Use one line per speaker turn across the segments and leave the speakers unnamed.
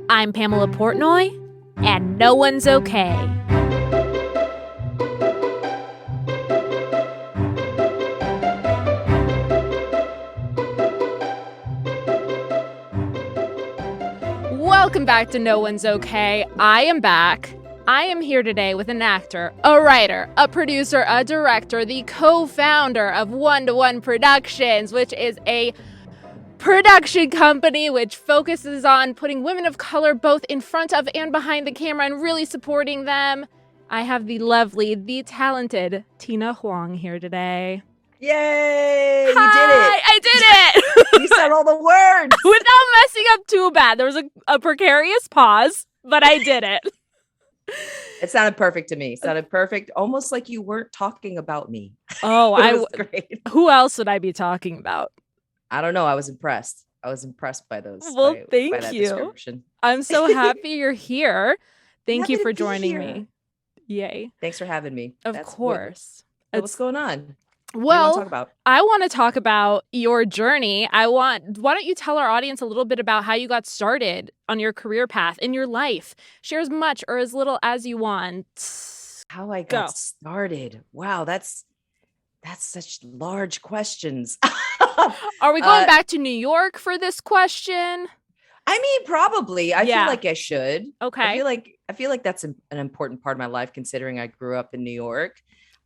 I'm Pamela Portnoy, and no one's okay. Welcome back to No One's Okay. I am back. I am here today with an actor, a writer, a producer, a director, the co-founder of One to One Productions, which is a production company which focuses on putting women of color both in front of and behind the camera and really supporting them. I have the lovely, the talented Tina Huang here today.
Yay!
Hi,
you did it!
I did it!
You said all the words!
Without messing up too bad. There was a precarious pause, but I did it.
It sounded perfect to me. It sounded perfect. Almost like you weren't talking about me.
Oh,
It was great.
Who else would I be talking about?
I don't know. I was impressed. I was impressed by those.
Well,
by
thank
that
you.
Description.
I'm so happy you're here. Thank you
Happy
for
to be
joining
here.
me. Yay.
Thanks for having me.
Of course.
What's going on?
Well,
what do you want to talk about?
I want to talk about your journey. Why don't you tell our audience a little bit about how you got started on your career path in your life? Share as much or as little as you want.
How I got started. Wow, that's such large questions.
Are we going back to New York for this question?
I mean, probably. I feel like I should.
Okay.
I feel like that's an important part of my life, considering I grew up in New York.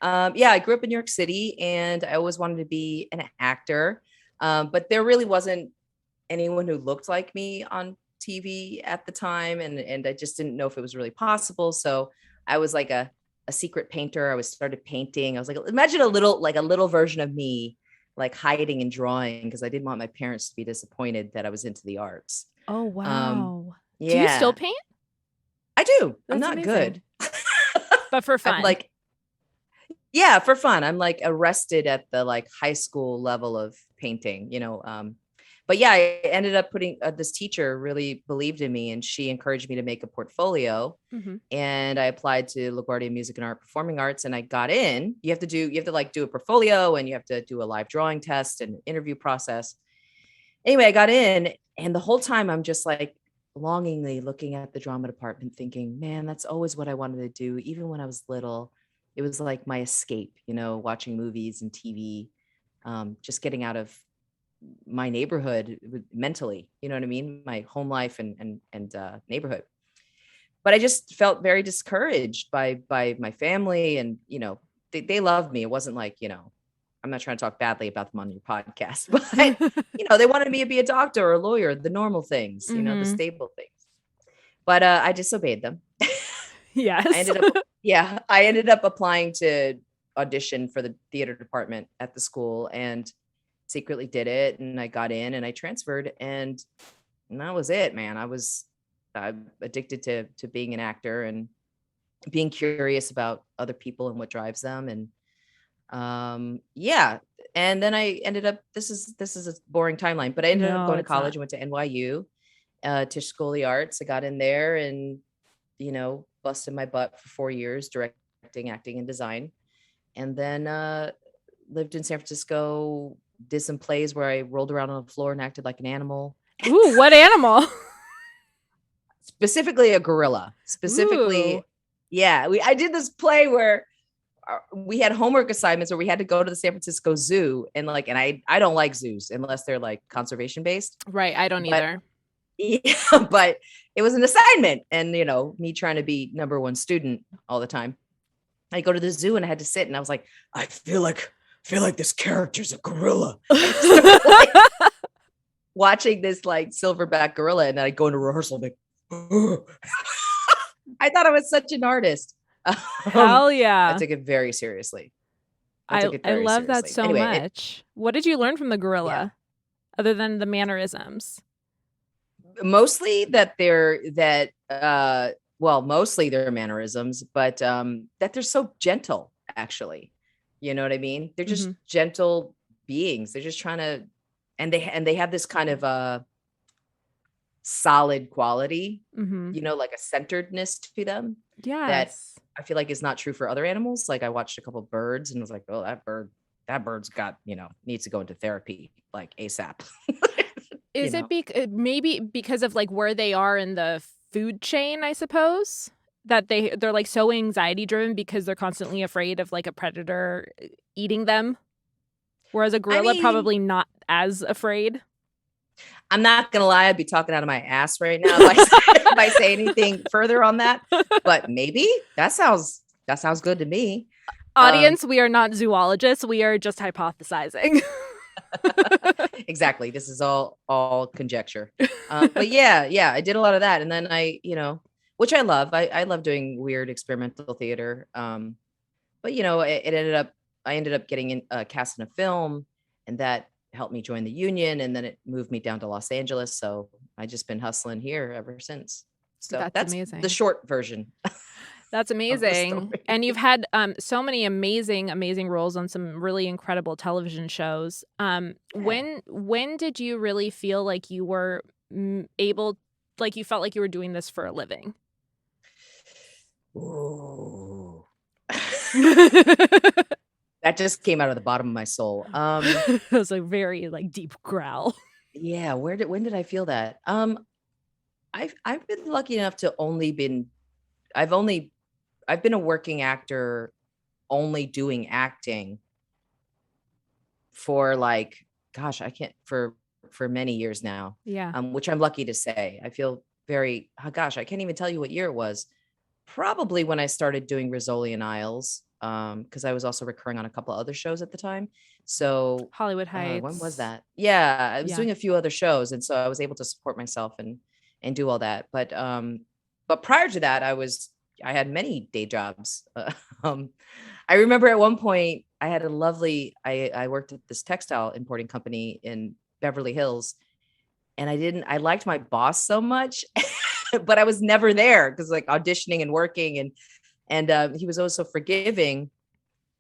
I grew up in New York City, and I always wanted to be an actor. But there really wasn't anyone who looked like me on TV at the time, and I just didn't know if it was really possible. So I was like a secret painter. I started painting. I was like, imagine a little version of me, like hiding and drawing, because I didn't want my parents to be disappointed that I was into the arts.
Oh, wow.
Yeah.
Do you still paint?
I do.
That's
I'm not
amazing.
good.
But for fun.
For fun. I'm like arrested at the like high school level of painting, But yeah, I ended up putting this teacher really believed in me, and she encouraged me to make a portfolio.
Mm-hmm.
And I applied to LaGuardia Music and Art Performing Arts, and I got in. You have to do a portfolio, and you have to do a live drawing test and interview process. Anyway, I got in, and the whole time I'm just like longingly looking at the drama department thinking, man, that's always what I wanted to do. Even when I was little, it was like my escape, watching movies and TV, just getting out of my neighborhood mentally, you know what I mean? My home life and neighborhood. But I just felt very discouraged by my family, and, they loved me. It wasn't like, I'm not trying to talk badly about them on your podcast, but they wanted me to be a doctor or a lawyer, the normal things, the stable things. But I disobeyed them.
Yes.
I ended up applying to audition for the theater department at the school, and secretly did it. And I got in and I transferred, and that was it, man. I was addicted to being an actor and being curious about other people and what drives them. And and then I ended up, this is a boring timeline, but I ended up going to college. I went to NYU, Tisch School of the Arts. I got in there and, busted my butt for 4 years, directing, acting, and design. And then lived in San Francisco, did some plays where I rolled around on the floor and acted like an animal.
Ooh, what animal?
Specifically a gorilla.
Ooh.
Yeah. I did this play where we had homework assignments where we had to go to the San Francisco Zoo, and I don't like zoos unless they're like conservation based.
Right. I don't either.
Yeah, but it was an assignment, and me trying to be number one student all the time. I go to the zoo and I had to sit, and I was like, I feel like this character's a gorilla. Watching this like silverback gorilla, and then I go into rehearsal like, I thought I was such an artist.
Hell yeah.
I took it very seriously.
I love that so much. What did you learn from the gorilla other than the mannerisms?
Mostly mostly their mannerisms, but that they're so gentle, actually. You know what I mean? They're just gentle beings. They're just trying to, and they have this kind of solid quality, like a centeredness to them.
Yes.
That I feel like is not true for other animals. Like I watched a couple of birds and was like, oh, that bird's got, needs to go into therapy like ASAP.
Is it maybe because of like where they are in the food chain, I suppose? That they're like so anxiety driven because they're constantly afraid of like a predator eating them. Whereas a
I
gorilla
mean,
probably not as afraid.
I'm not gonna lie, I'd be talking out of my ass right now if I say anything further on that. But maybe that sounds good to me. Um,
Audience, we are not zoologists. We are just hypothesizing.
exactly. This is all conjecture. But yeah, I did a lot of that, and then which I love. I love doing weird experimental theater. But I ended up getting cast in a film, and that helped me join the union, and then it moved me down to Los Angeles. So I just been hustling here ever since. So
That's
that's the
amazing.
short version
That's
of the
amazing.
story.
And you've had so many amazing roles on some really incredible television shows.
Yeah.
When did you really feel like you were able, like you felt like you were doing this for a living?
Ooh.
That
That just came out of the bottom of my soul.
was a very like deep growl.
Yeah, when did I feel that? I've been lucky enough to I've only I've been a working actor only doing acting for like, gosh, I can't for many years now.
Yeah.
Which I'm lucky to say. I feel very, oh gosh, I can't even tell you what year it was. Probably when I started doing Rizzoli and Isles, because I was also recurring on a couple of other shows at the time. So
Hollywood
when was
Heights.
that? Yeah, I was
Yeah.
doing a few other shows, and so I was able to support myself and do all that. But prior to that, I had many day jobs. Um, I remember at one point I had I worked at this textile importing company in Beverly Hills, and I liked my boss so much, but I was never there because like auditioning and working, and he was always so forgiving.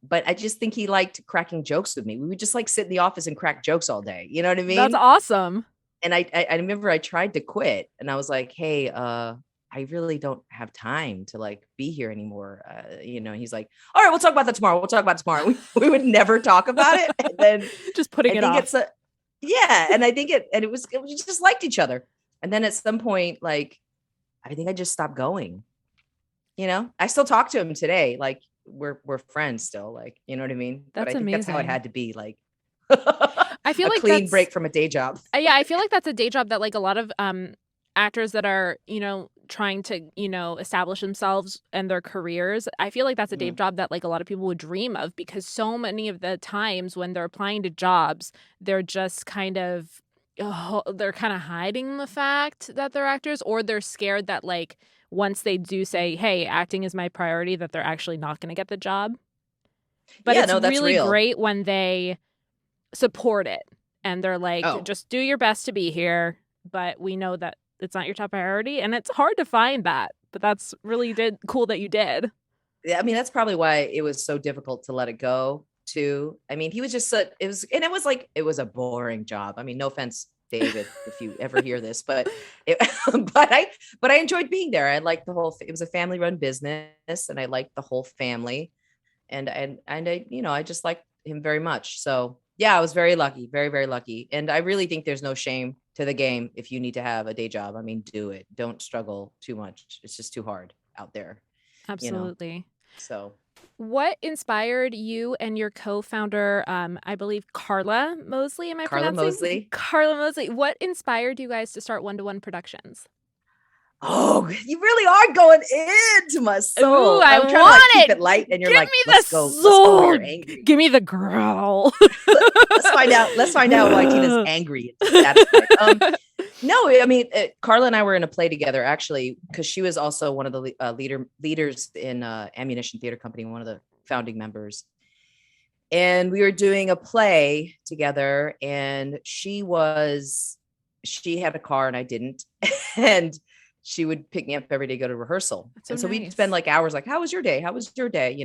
But I just think he liked cracking jokes with me. We would just like sit in the office and crack jokes all day. You know what I
That's
mean?
awesome.
And I remember I tried to quit, and I was like, hey, I really don't have time to like be here anymore. He's like, all right, we'll talk about that tomorrow. We'll talk about it tomorrow. We would never talk about it. And then
Just putting
I
it
think
off.
yeah. And I think it was just liked each other. And then at some point, like, I think I just stopped going. I still talk to him today. Like we're friends still, like, you know what I mean? But
That's
I think that's how it
amazing.
had to be, like
I feel
a
like
clean
that's
break from a day job.
yeah, I feel like that's a day job that like a lot of actors that are, trying to, establish themselves and their careers. I feel like that's a day
Mhm.
job that like a lot of people would dream of because so many of the times when they're applying to jobs, they're just kind of they're kind of hiding the fact that they're actors, or they're scared that like once they do say, "Hey, acting is my priority," that they're actually not going to get the job. But
Yeah,
it's
no, that's
really
real.
great when they support it and they're like,
Oh,
just do your best to be here, but we know that it's not your top priority, and it's hard to find that, but that's really cool that you did.
yeah, I mean, that's probably why it was so difficult to let it go too. I mean, he was just it was like it was a boring job. I mean, no offense, David, if you ever hear this, but it, but I enjoyed being there. I liked it was a family run business, and I liked the whole family, and I just liked him very much. So yeah, I was very lucky, very, very lucky. And I really think there's no shame to the game if you need to have a day job. I mean, do it. Don't struggle too much. It's just too hard out there, you know.
Absolutely.
So
What inspired you and your co-founder, I believe Carla Mosley, am I
Carla
pronouncing?
Mosley.
Carla Mosley. What inspired you guys to start One-to-One Productions?
Oh, you really are going into my
Ooh,
soul.
I
I'm trying to like
want
keep
it.
it light, and you're
Give
like,
me the
let's go where
soul.
you're angry.
Give me the growl.
Let's find out. Let's find out why Tina's angry and dissatisfied. No, I mean, Carla and I were in a play together actually, because she was also one of the leaders in Ammunition Theater Company, one of the founding members. And we were doing a play together, and she had a car and I didn't, and she would pick me up every day, go to rehearsal.
That's so
And so we'd
nice.
spend like hours, like, how was your day? How was your day?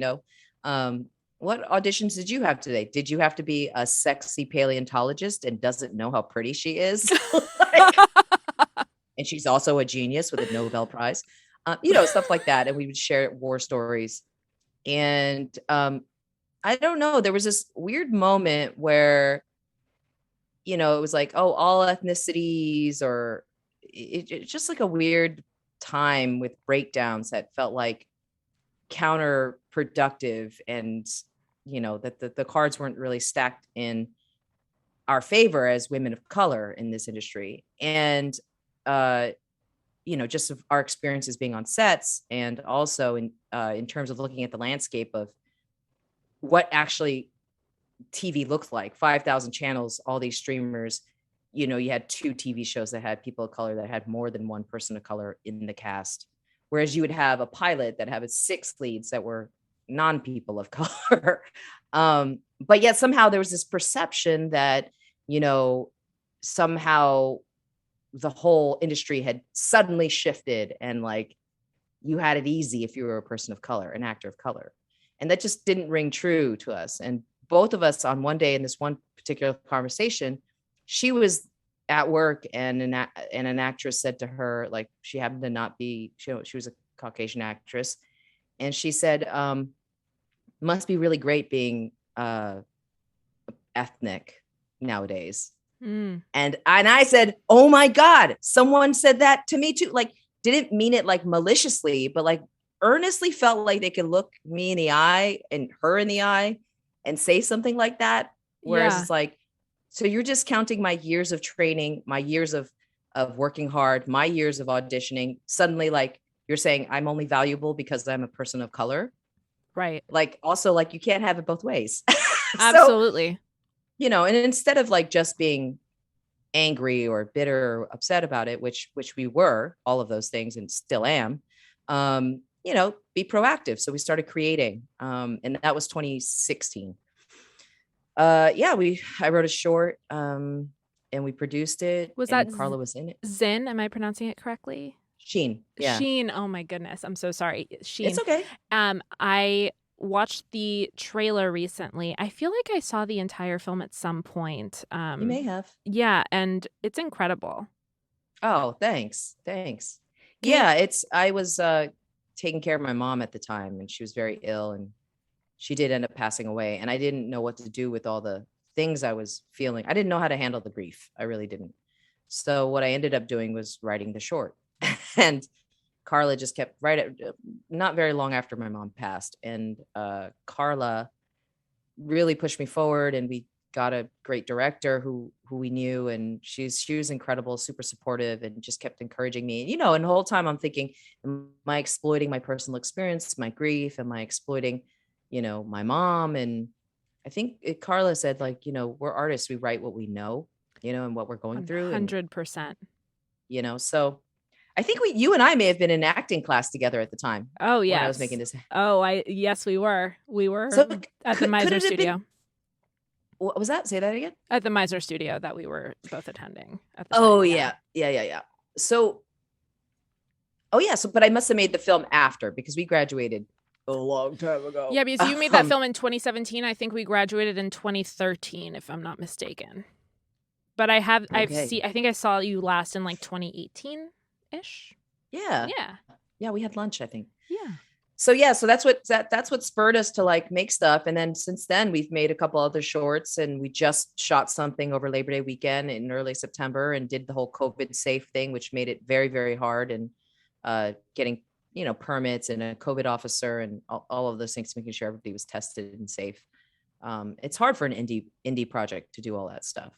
What auditions did you have today? Did you have to be a sexy paleontologist and doesn't know how pretty she is? Like, and she's also a genius with a Nobel Prize, stuff like that. And we would share war stories. And I don't know, there was this weird moment where you know, it was like, oh, all ethnicities, or it's just like a weird time with breakdowns that felt like counterproductive, and you know that the cards weren't really stacked in our favor as women of color in this industry. And uh you know, just of our experiences being on sets, and also in terms of looking at the landscape of what actually TV looked like, 5,000 channels, all these streamers. You know, you had 2 TV shows that had people of color, that had more than one person of color in the cast, whereas you would have a pilot that had 6 leads that were non-people of color. But yet somehow there was this perception that, you know, somehow the whole industry had suddenly shifted, and like you had it easy if you were a person of color, an actor of color. And that just didn't ring true to us. And both of us, on one day in this one particular conversation, she was at work, and an actress said to her, like, she happened to not be, she was a Caucasian actress. And she said, must be really great being ethnic nowadays. And I said, oh my God, someone said that to me too. Like, didn't mean it like maliciously, but like earnestly felt like they could look me in the eye and her in the eye and say something like that. Whereas it's like, so you're discounting my years of training, my years of working hard, my years of auditioning. Suddenly, like, you're saying I'm only valuable because I'm a person of color.
Right.
Like, also, like, you can't have it both ways.
Absolutely.
So, you know, and instead of like just being angry or bitter or upset about it, which we were, all of those things, and still am, you know, be proactive. So we started creating, and that was 2016. I wrote a short, and we produced it.
Was
and
that
Carla was in it?
Zin? Am I pronouncing it correctly?
Sheen. Yeah.
Sheen. Oh my goodness. I'm so sorry. Sheen.
It's okay.
I watched the trailer recently. I feel like I saw the entire film at some point.
You may have.
Yeah, and it's incredible.
Oh, thanks. Yeah, I was taking care of my mom at the time, and she was very ill, and she did end up passing away. And I didn't know what to do with all the things I was feeling. I didn't know how to handle the grief. I really didn't. So what I ended up doing was writing the short. And Carla just kept not very long after my mom passed. And Carla really pushed me forward, and we got a great director who we knew, and she was incredible, super supportive, and just kept encouraging me. You know, and the whole time I'm thinking, am I exploiting my personal experience, my grief? Am I exploiting, you know, my mom? And I think Carla said, like, you know, we're artists, we write what we know, you know, and what we're going through.
100%.
You know, so I think you and I may have been in acting class together at the time.
Oh, yes.
When I was making this.
Yes, we were. We were
so
at the Miser Studio.
What was that? Say that again.
At the Miser Studio that we were both attending at the
time, yeah. So, but I must have made the film after, because we graduated a long time ago.
Yeah, because you made that film in 2017. I think we graduated in 2013, if I'm not mistaken. But I think I saw you last in like 2018-ish.
Yeah.
Yeah.
Yeah, we had lunch, I think.
Yeah.
So so that's what spurred us to like make stuff. And then since then we've made a couple other shorts, and we just shot something over Labor Day weekend in early September, and did the whole COVID safe thing, which made it very, very hard. And getting, you know, permits and a COVID officer and all of those things, making sure everybody was tested and safe. It's hard for an indie project to do all that stuff.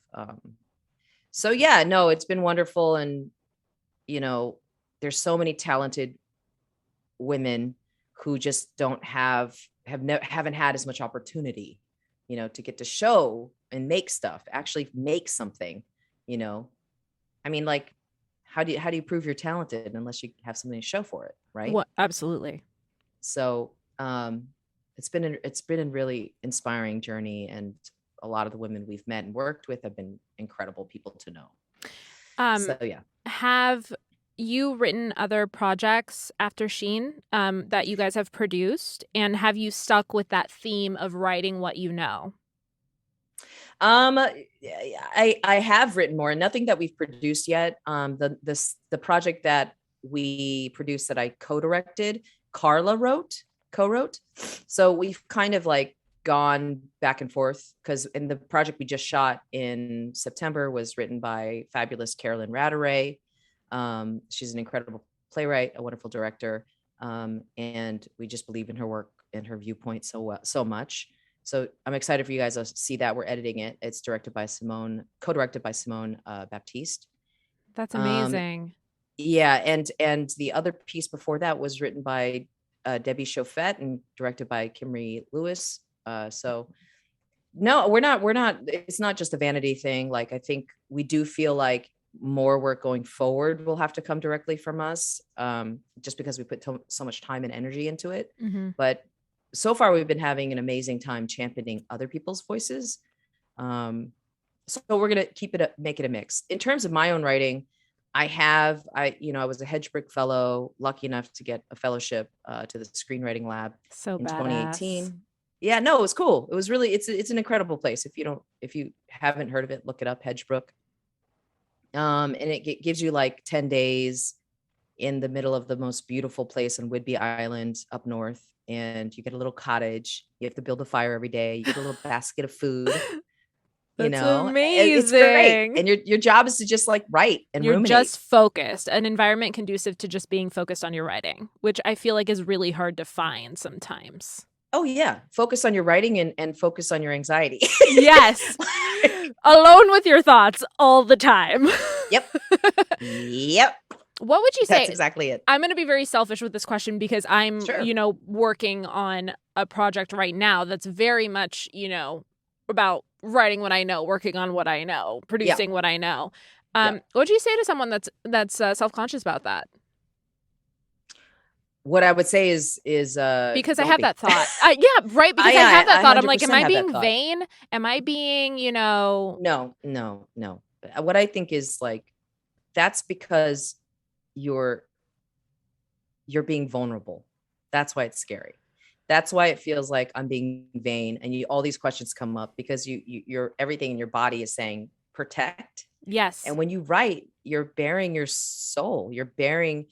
So yeah, no, it's been wonderful. And, you know, there's so many talented women who just haven't had as much opportunity, you know, to get to show and make stuff, actually make something, you know. I mean, like, how do you prove you're talented unless you have something to show for it, right?
Well, absolutely.
So it's been a really inspiring journey, and a lot of the women we've met and worked with have been incredible people to know. So yeah.
Have you written other projects after Sheen that you guys have produced, and have you stuck with that theme of writing what you know?
I have written more, nothing that we've produced yet. The project that we produced that I co-directed, Carla co-wrote. So we've kind of like gone back and forth because in the project we just shot in September was written by fabulous Carolyn Radaray. She's an incredible playwright, a wonderful director, and we just believe in her work and her viewpoint so much. So I'm excited for you guys to see that. We're editing it. It's co-directed by Simone Baptiste.
That's amazing.
Yeah, and the other piece before that was written by Debbie Chauffette and directed by Kimberly Lewis. So no, we're not. It's not just a vanity thing. Like, I think we do feel like more work going forward will have to come directly from us, just because we put so much time and energy into it.
Mm-hmm.
But so far, we've been having an amazing time championing other people's voices. So we're gonna make it a mix. In terms of my own writing, I was a Hedgebrick Fellow, lucky enough to get a fellowship to the Screenwriting Lab
So
in
badass.
2018. Yeah, no, it was cool. It was really, it's an incredible place. If you haven't heard of it, look it up, Hedgebrook. And it gives you like 10 days in the middle of the most beautiful place on Whidbey Island up north. And you get a little cottage. You have to build a fire every day. You get a little basket of food.
That's
It's great.
amazing.
And your job is to just like write and
You're
ruminate.
just focused, an environment conducive to just being focused on your writing, which I feel like is really hard to find sometimes.
Oh yeah. Focus on your writing and focus on your anxiety.
Yes. Alone with your thoughts all the time.
Yep.
What would you say?
That's exactly it.
I'm going to be very selfish with this question because I'm,
Sure.
working on a project right now that's very much, about writing what I know, working on what I know, producing what I know. What would you say to someone that's self-conscious about that?
What I would say is
because I have that thought. Right. Because I have that thought. I'm like, am I being vain? Am I being,
No. What I think is like, that's because you're being vulnerable. That's why it's scary. That's why it feels like I'm being vain, and all these questions come up because you're everything in your body is saying protect.
Yes.
And when you write, you're bearing your soul. You're bearing,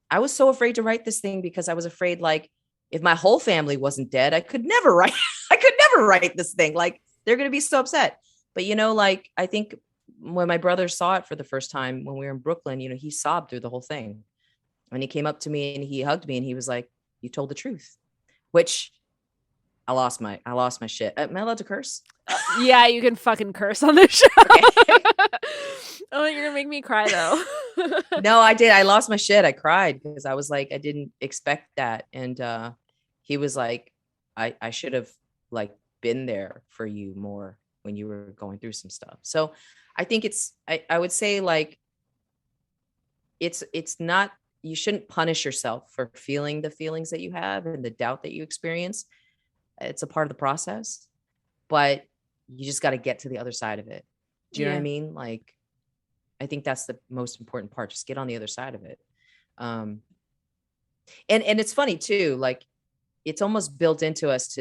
I was so afraid to write this thing because I was afraid, like, if my whole family wasn't dead, I could never write. I could never write this thing. Like, they're going to be so upset. But, like, I think when my brother saw it for the first time when we were in Brooklyn, he sobbed through the whole thing. And he came up to me and he hugged me and he was like, you told the truth, which I lost my shit. Am I allowed to curse?
Yeah, you can fucking curse on this show.
Okay.
Oh, you're gonna make me cry though.
No, I did. I lost my shit. I cried because I was like, I didn't expect that. And he was like, I should have like been there for you more when you were going through some stuff. So I think I would say like, it's not, you shouldn't punish yourself for feeling the feelings that you have and the doubt that you experience. It's a part of the process, but you just got to get to the other side of it. Do you know what I mean? Like, I think that's the most important part. Just get on the other side of it. And it's funny too, like, it's almost built into us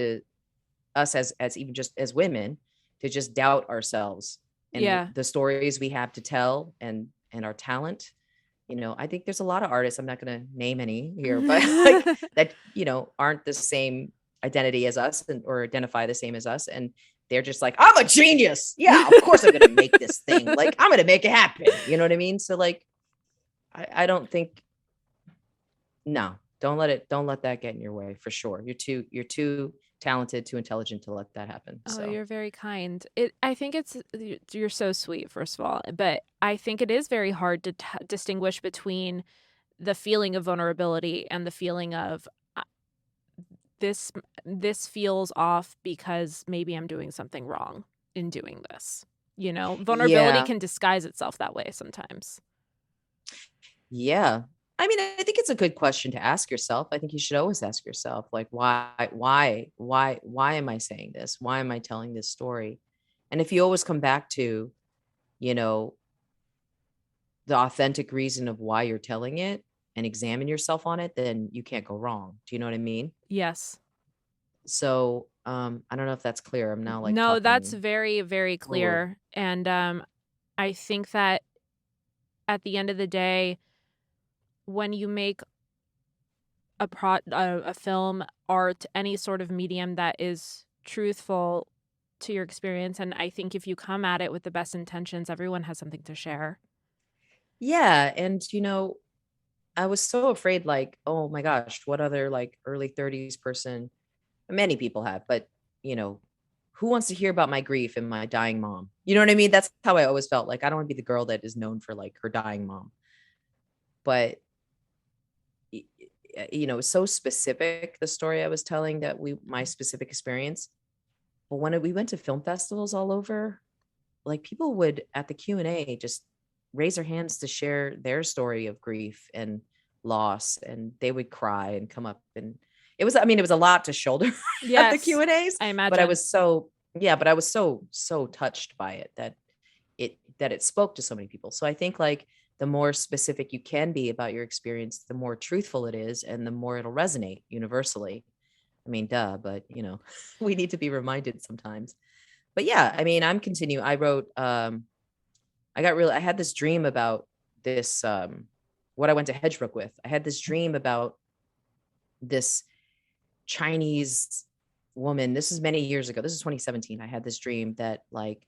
as even just as women to just doubt ourselves and the stories we have to tell and our talent. I think there's a lot of artists, I'm not going to name any here, but like that, aren't the same identity as us or identify the same as us. And they're just like, I'm a genius. Yeah, of course I'm going to make this thing. Like, I'm going to make it happen. You know what I mean? So like, I don't think, no, don't let that get in your way for sure. You're too talented, too intelligent to let that happen.
Oh,
So
you're very kind. I think you're so sweet, first of all, but I think it is very hard to distinguish between the feeling of vulnerability and the feeling of this feels off because maybe I'm doing something wrong in doing this. Vulnerability can disguise itself that way sometimes.
Yeah. I mean, I think it's a good question to ask yourself. I think you should always ask yourself, like, why am I saying this? Why am I telling this story? And if you always come back to, the authentic reason of why you're telling it and examine yourself on it, then you can't go wrong. Do you know what I mean?
Yes.
So, I don't know if that's clear. I'm now like,
no, that's very, very clear. And I think that at the end of the day, when you make a film, art, any sort of medium that is truthful to your experience. And I think if you come at it with the best intentions, everyone has something to share.
Yeah. And, I was so afraid, like, oh my gosh, what other like early 30s person, many people have, but, you know, who wants to hear about my grief and my dying mom? You know what I mean? That's how I always felt. Like, I don't want to be the girl that is known for like her dying mom. But, it's so specific, the story I was telling, that my specific experience. But when we went to film festivals all over, like people would at the Q&A just raise their hands to share their story of grief and loss, and they would cry and come up, and it was a lot to shoulder at the
Yes,
Q&As,
I
but I
imagine.
was so yeah, but I was so touched by it that it spoke to so many people. So I think like the more specific you can be about your experience, the more truthful it is and the more it'll resonate universally. I mean, duh, but we need to be reminded sometimes. But yeah, I mean, I wrote I had this dream about this what I went to Hedgebrook with. I had this dream about this Chinese woman. This is many years ago. This is 2017. I had this dream that like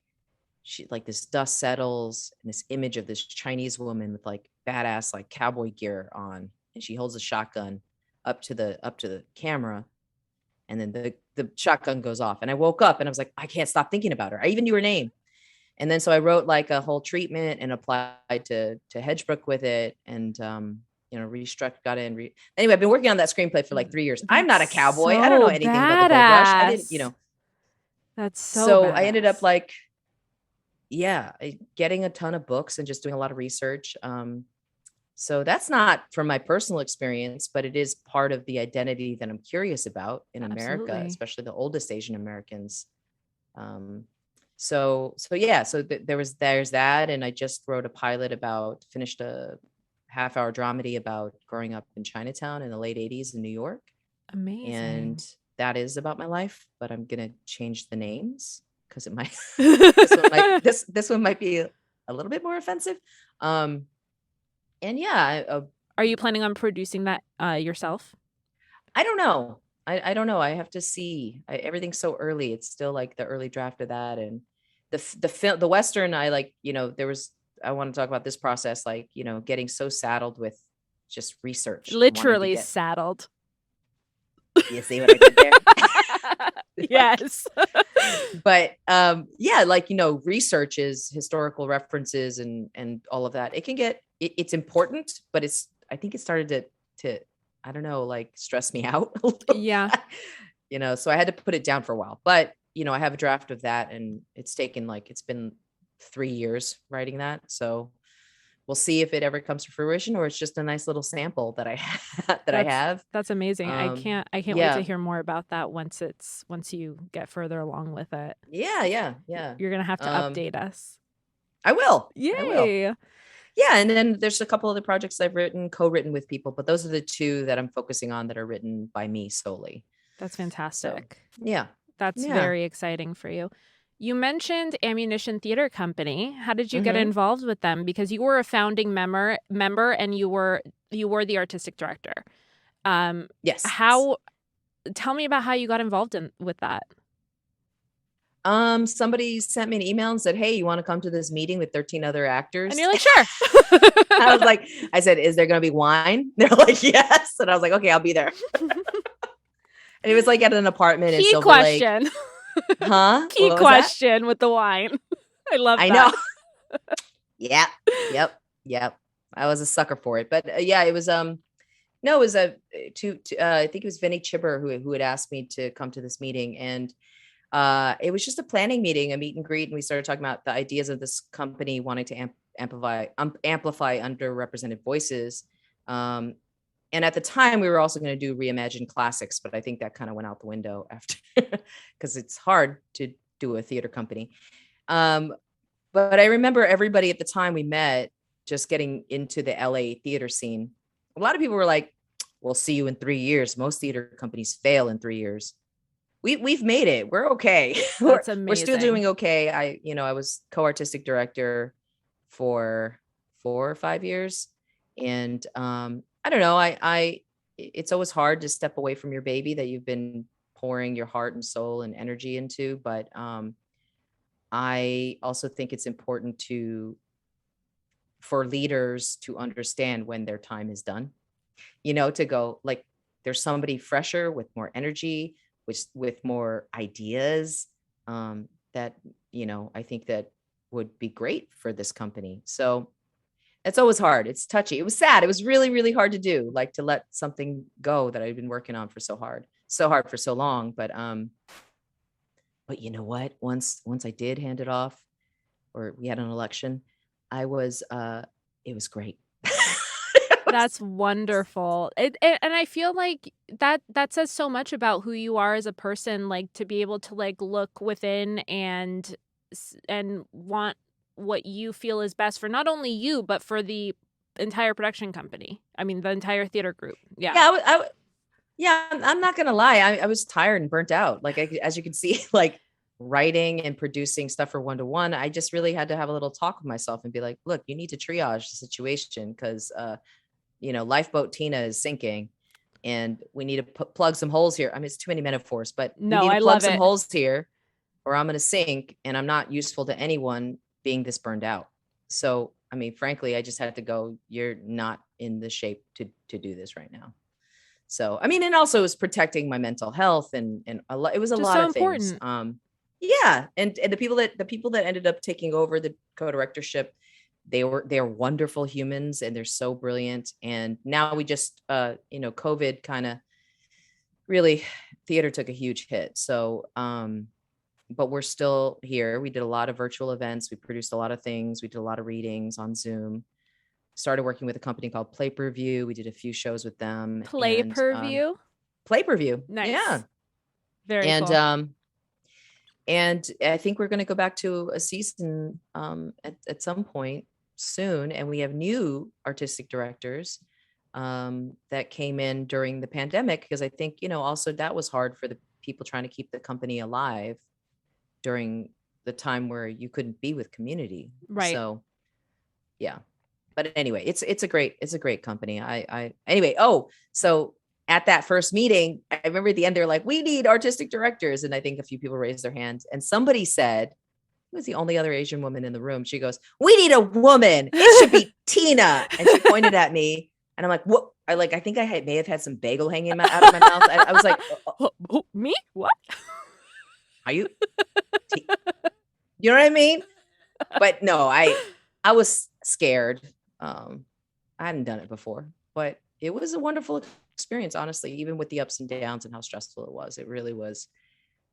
this dust settles and this image of this Chinese woman with like badass like cowboy gear on, and she holds a shotgun up to the camera, and then the shotgun goes off, and I woke up and I was like, I can't stop thinking about her. I even knew her name. And then so I wrote like a whole treatment and applied to Hedgebrook with it, and restruck got in. Anyway, I've been working on that screenplay for like 3 years. I'm not a
That's
cowboy. I don't know
so
anything about the gold rush. I didn't.
badass. That's so
So I ended up
badass.
like, yeah, getting a ton of books and just doing a lot of research. So that's not from my personal experience, but it is part of the identity that I'm curious about in America,
Absolutely.
especially the oldest Asian Americans. Um, so yeah, so there's that, and I just wrote a pilot finished a half-hour dramedy about growing up in Chinatown in the late 80s in New York,
Amazing.
and that is about my life, but I'm gonna change the names because it might this one might be a little bit more offensive. Um, and yeah,
Are you planning on producing that yourself?
I don't know. I don't know. I have to see. Everything's so early. It's still like the early draft of that, and the film, the Western. I like, there was. I want to talk about this process, like getting so saddled with just research and wanting to
Literally
get.
saddled.
You see what I did there? Like,
Yes.
but yeah, like research is historical references and all of that. It can get it's important, but I think it started to I don't know, like stress me out a little
Yeah.
bit, so I had to put it down for a while. But I have a draft of that, and it's been 3 years writing that. So we'll see if it ever comes to fruition, or it's just a nice little sample that I
That's
have.
that's amazing. I can't wait to
Yeah.
hear more about that once you get further along with it.
Yeah.
You're gonna have to
Um,
update us.
I will. I will.
Yay.
Yeah, and then there's a couple other projects I've co-written with people, but those are the two that I'm focusing on that are written by me solely.
That's
So,
fantastic.
yeah.
That's
Yeah.
very exciting for you. You mentioned Ammunition Theater Company. How did you get
Mhm.
involved with them? Because you were a founding member and you were the artistic director.
Yes.
How tell me about how you got involved with that.
Somebody sent me an email and said, "Hey, you want to come to this meeting with 13 other
And
actors?"
you're like, sure.
I said, "Is there going to be wine?" They're like, "Yes." And I was like, "Okay, I'll be there." And it was like at an apartment in
Key
Silver Lake.
question.
Huh?
Key
What was that?
question with the wine. I love
I know.
that.
Yeah. Yep. I was a sucker for it. But yeah, it was no, it was I think it was Vinny Chibber who had asked me to come to this meeting, and it was just a planning meeting, a meet and greet, and we started talking about the ideas of this company wanting to amplify underrepresented voices. And at the time, we were also going to do reimagined classics, but I think that kind of went out the window after because it's hard to do a theater company. But I remember everybody at the time we met just getting into the LA theater scene. A lot of people were like, "We'll see you in 3 years." Most theater companies fail in 3 years. We've made it. We're okay.
That's
We're still
amazing.
doing okay. I was co-artistic director for 4 or 5 years, and I don't know. it's always hard to step away from your baby that you've been pouring your heart and soul and energy into. But I also think it's important for leaders to understand when their time is done, to go like, there's somebody fresher with more energy, with more ideas, that, I think that would be great for this company. So it's always hard. It's touchy. It was sad. It was really, really hard to do, like to let something go that I'd been working on for so hard for so long. But you know what? Once I did hand it off, or we had an election, it was great.
That's wonderful. And I feel like that says so much about who you are as a person, like to be able to like look within and want what you feel is best for not only you but for the entire production company. I mean, the entire theater group. Yeah.
Yeah, I'm not gonna lie. I was tired and burnt out. Like as you can see, like writing and producing stuff for 1-to-1, I just really had to have a little talk with myself and be like, look, you need to triage the situation, because Lifeboat Tina is sinking, and we need to plug some holes here. I mean, it's too many metaphors, but we
No,
need to
I
plug
love
some
it.
holes here, or I'm going to sink, and I'm not useful to anyone being this burned out. So, I mean, frankly, I just had to go, you're not in the shape to do this right now. So, I mean, and also it was protecting my mental health, and it was a
Just
lot
so
of things.
important.
Yeah. And the people that ended up taking over the co-directorship, they're wonderful humans, and they're so brilliant. And now we just, COVID kind of really, theater took a huge hit. So, but we're still here. We did a lot of virtual events. We produced a lot of things. We did a lot of readings on Zoom. Started working with a company called Play Per View. We did a few shows with them.
Play per view.
Play Per View.
Nice.
Yeah.
Very
And
cool.
And I think we're going to go back to a season at some point soon. And we have new artistic directors that came in during the pandemic, because I think, also that was hard for the people trying to keep the company alive during the time where you couldn't be with community.
Right.
So, yeah. But anyway, it's a great company. Anyway. So at that first meeting, I remember at the end, they're like, we need artistic directors. And I think a few people raised their hands, and somebody said, who was the only other Asian woman in the room? She goes, we need a woman. It should be Tina. And she pointed at me, and I'm like, what? I think I may have had some bagel hanging out of my mouth. I was like,
me? What?
Are you? You know what I mean? But no, I was scared. I hadn't done it before, but it was a wonderful experience, honestly, even with the ups and downs and how stressful it was. It really was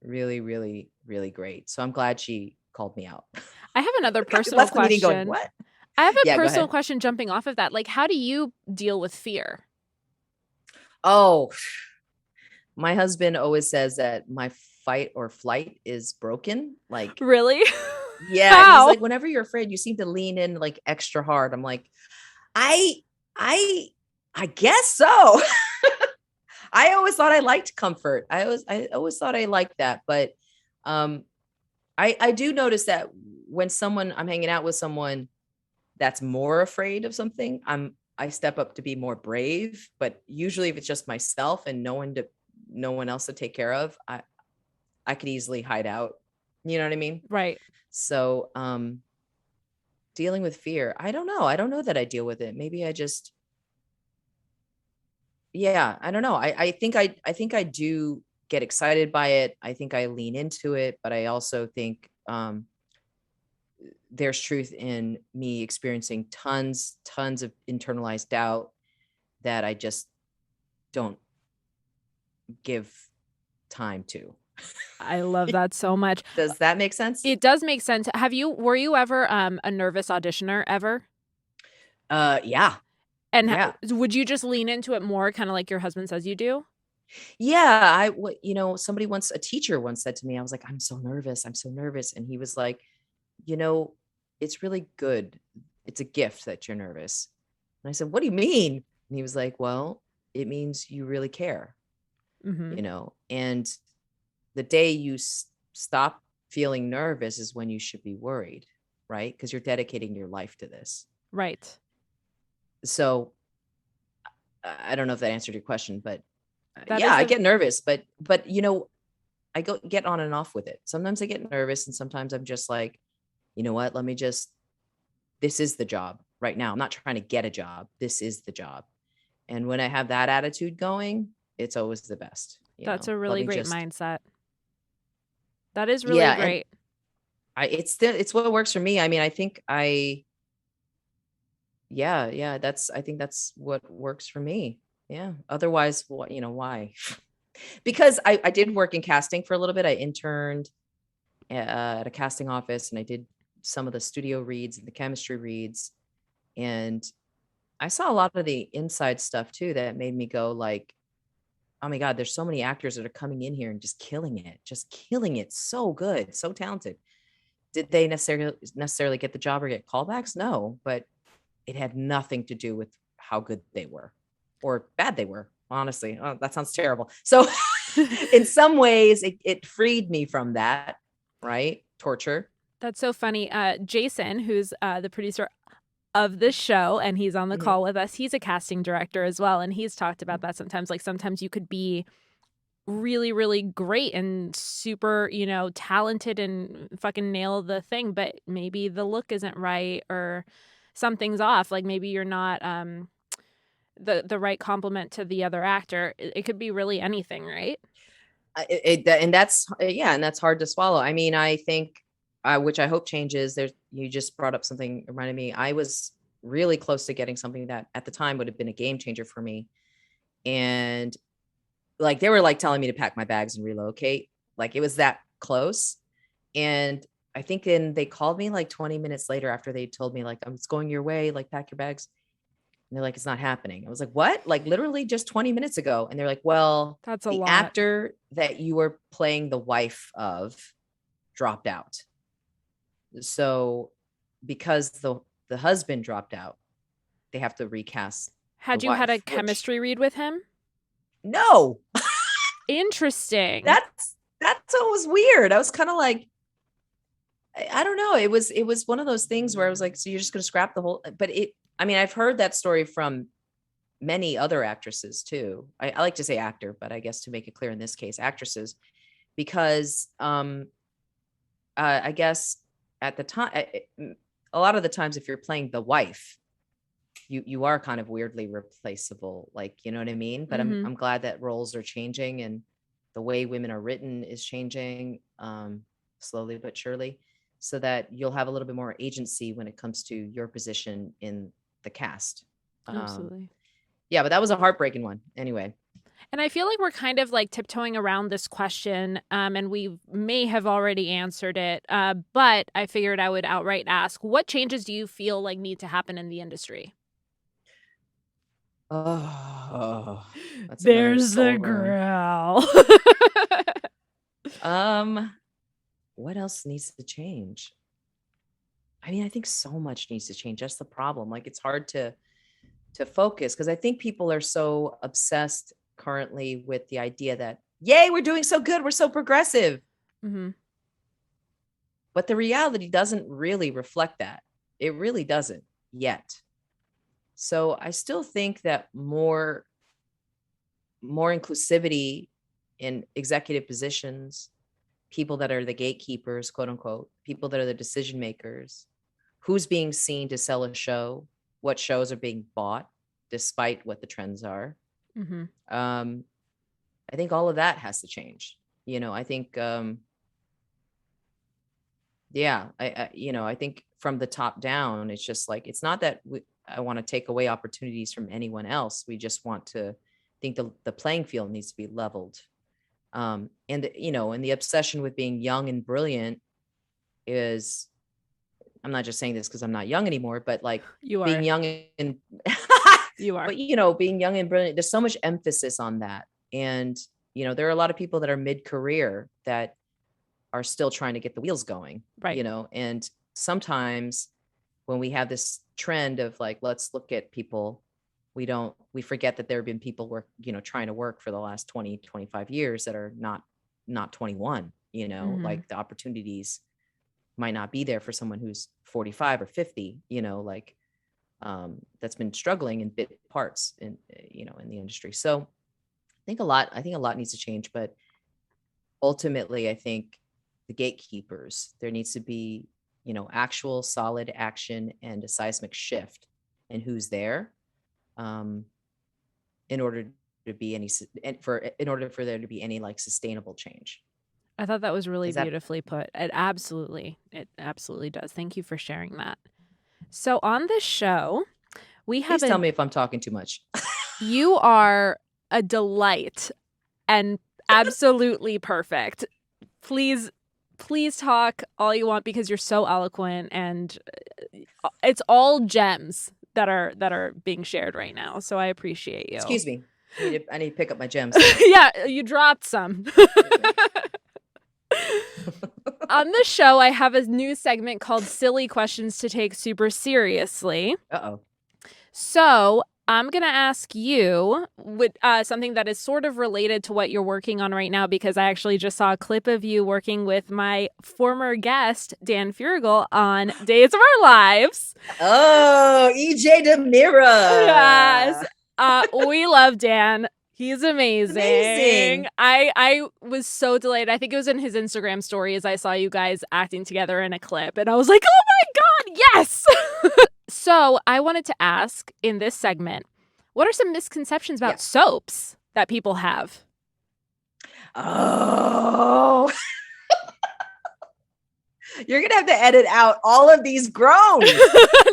really, really, really great. So I'm glad she called me out.
I have another personal question.
Going, what?
I have a personal question jumping off of that. Like, how do you deal with fear?
Oh, my husband always says that my fight or flight is broken. Like,
really?
Yeah. He's like, whenever you're afraid, you seem to lean in like extra hard. I'm like, I guess so. I always thought I liked comfort. I always thought I liked that. But I do notice that when I'm hanging out with someone that's more afraid of something, I step up to be more brave. But usually if it's just myself and no one else to take care of, I could easily hide out. You know what I mean?
Right.
So dealing with fear, I don't know. I don't know that I deal with it. Maybe I just, yeah, I don't know. I think I do get excited by it. I think I lean into it, but I also think there's truth in me experiencing tons of internalized doubt that I just don't give time to.
I love that so much.
Does that make sense?
It does make sense. Were you ever a nervous auditioner ever?
Yeah.
And would you just lean into it more, kind of like your husband says you do?
Yeah. A teacher once said to me, I was like, I'm so nervous. And he was like, it's really good. It's a gift that you're nervous. And I said, what do you mean? And he was like, well, it means you really care, and the day you stop feeling nervous is when you should be worried, right? Because you're dedicating your life to this.
Right.
So I don't know if that answered your question, but
That
yeah,
is
I
a
get nervous, but I get on and off with it. Sometimes I get nervous, and sometimes I'm just like, you know what? This is the job right now. I'm not trying to get a job. This is the job. And when I have that attitude going, it's always the best.
that's a
Let
really
me
great
just,
mindset. That is really
yeah. And
great.
it's what works for me. I mean, I think yeah, I think that's what works for me. Yeah. Otherwise, what, why? Because I did work in casting for a little bit. I interned at a casting office, and I did some of the studio reads and the chemistry reads. And I saw a lot of the inside stuff too that made me go like, oh my God, there's so many actors that are coming in here and just killing it so good, so talented. Did they necessarily get the job or get callbacks? No, but it had nothing to do with how good they were or bad they were. Honestly, oh, that sounds terrible. So in some ways it freed me from that, right? Torture.
That's so funny. Jason, who's the producer of this show, and he's on the
Mhm.
call with us, he's a casting director as well. And he's talked about that sometimes. Like sometimes you could be really, really great and super, talented and fucking nail the thing, but maybe the look isn't right or something's off. Like maybe you're not the right complement to the other actor. It could be really anything, right?
And that's yeah, and that's hard to swallow. I mean, I think which I hope changes. You just brought up something reminded me. I was really close to getting something that at the time would have been a game changer for me. And like they were like telling me to pack my bags and relocate. Like it was that close. And I think then they called me like 20 minutes later after they told me like, it's going your way, like pack your bags. And they're like, it's not happening. I was like, what? Like literally just 20 minutes ago. And they're like, well,
That's a
the
lot.
actor that you were playing the wife of dropped out. So because the husband dropped out, they have to recast the
Had you had a
wife, which
chemistry read with him?
no,
Interesting.
that's what was weird. I was kind of like, I don't know. It was one of those things where I was like, so you're just gonna scrap the whole, but I mean, I've heard that story from many other actresses too. I like to say actor, but I guess to make it clear in this case, actresses, because I guess at the time, a lot of the times, if you're playing the wife, you are kind of weirdly replaceable, like you know what I mean. But
Mm-hmm.
I'm glad that roles are changing and the way women are written is changing slowly but surely, so that you'll have a little bit more agency when it comes to your position in the cast.
Absolutely.
Yeah, but that was a heartbreaking one. Anyway.
And I feel like we're kind of like tiptoeing around this question, and we may have already answered it, but I figured I would outright ask, what changes do you feel like need to happen in the industry?
Oh, that's another
There's the
soul burn.
growl.
Um, what else needs to change? I mean, I think so much needs to change. That's the problem. Like it's hard to focus because I think people are so obsessed currently with the idea that, yay, we're doing so good, we're so progressive.
Mm-hmm.
But the reality doesn't really reflect that. It really doesn't yet. So I still think that more inclusivity in executive positions, people that are the gatekeepers, quote unquote, people that are the decision makers, who's being seen to sell a show, what shows are being bought, despite what the trends are.
Mm-hmm.
I think all of that has to change. I think, yeah, I think from the top down, it's just like, it's not that I want to take away opportunities from anyone else. We just want to think the playing field needs to be leveled. And the obsession with being young and brilliant is, I'm not just saying this because I'm not young anymore, but like
You
being
are.
young and
You are.
but being young and brilliant, there's so much emphasis on that. And there are a lot of people that are mid-career that are still trying to get the wheels going,
Right.
and sometimes when we have this trend of like, let's look at people, we forget that there have been people trying to work for the last 20, 25 years that are not 21,
Mm-hmm.
like the opportunities might not be there for someone who's 45 or 50, like, that's been struggling in bit parts in in the industry. So I think a lot needs to change, but ultimately I think the gatekeepers, there needs to be actual solid action and a seismic shift in who's there, um, in order to be any in order for there to be any like sustainable change.
I thought that was really
Is that
beautifully put. It absolutely does. Thank you for sharing that. So on this show, we have
Please tell me if I'm talking too much.
you are a delight and absolutely perfect. Please talk all you want because you're so eloquent, and it's all gems that are being shared right now. So I appreciate you.
Excuse me. I need to pick up my gems.
Yeah, you dropped some. On this show, I have a new segment called Silly Questions to Take Super Seriously.
Uh-oh.
So I'm going to ask you something that is sort of related to what you're working on right now, because I actually just saw a clip of you working with my former guest, Dan Furgel, on Days of Our Lives.
Oh, EJ DeMira.
Yes. We love Dan. He's amazing. I was so delighted. I think it was in his Instagram stories I saw you guys acting together in a clip, and I was like, oh my God, yes! So I wanted to ask in this segment, what are some misconceptions about soaps that people have?
Oh. You're going to have to edit out all of these groans.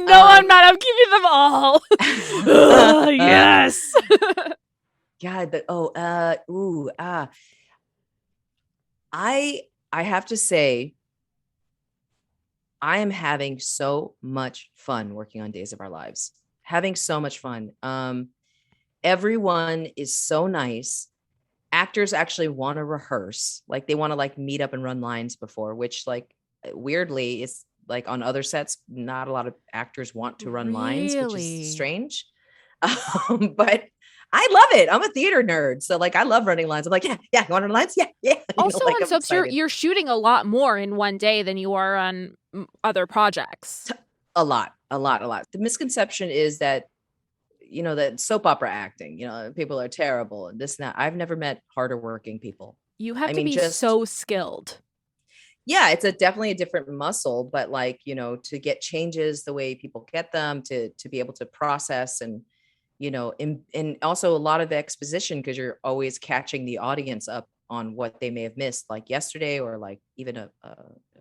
No, I'm not. I'm keeping them all. Yes.
God, I have to say, I am having so much fun working on Days of Our Lives. Having so much fun. Everyone is so nice. Actors actually want to rehearse. Like they want to like meet up and run lines before, which like weirdly is like on other sets, not a lot of actors want to run lines, which is strange. But I love it. I'm a theater nerd. So like I love running lines. I'm like, yeah, you want to run lines? Yeah.
Also on soaps, you're shooting a lot more in one day than you are on other projects.
A lot. The misconception is that, that soap opera acting, people are terrible and this and that. I've never met harder working people.
You have to be so skilled.
Yeah, it's definitely a different muscle, but like, to get changes the way people get them, to be able to process and, and also a lot of exposition, because you're always catching the audience up on what they may have missed, like yesterday, or like even a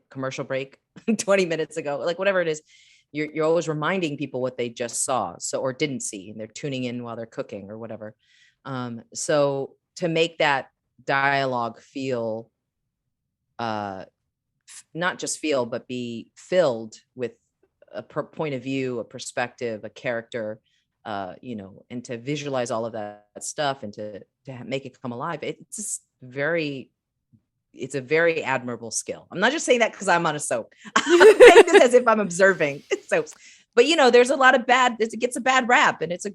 commercial break 20 minutes ago, like whatever it is, you're always reminding people what they just saw, or didn't see, and they're tuning in while they're cooking or whatever. So to make that dialogue feel, not just feel, but be filled with a point of view, a perspective, a character, and to visualize all of that stuff and to make it come alive. It's a very admirable skill. I'm not just saying that because I'm on a soap. I'm saying this as if I'm observing soaps. But there's a lot of it gets a bad rap, and it's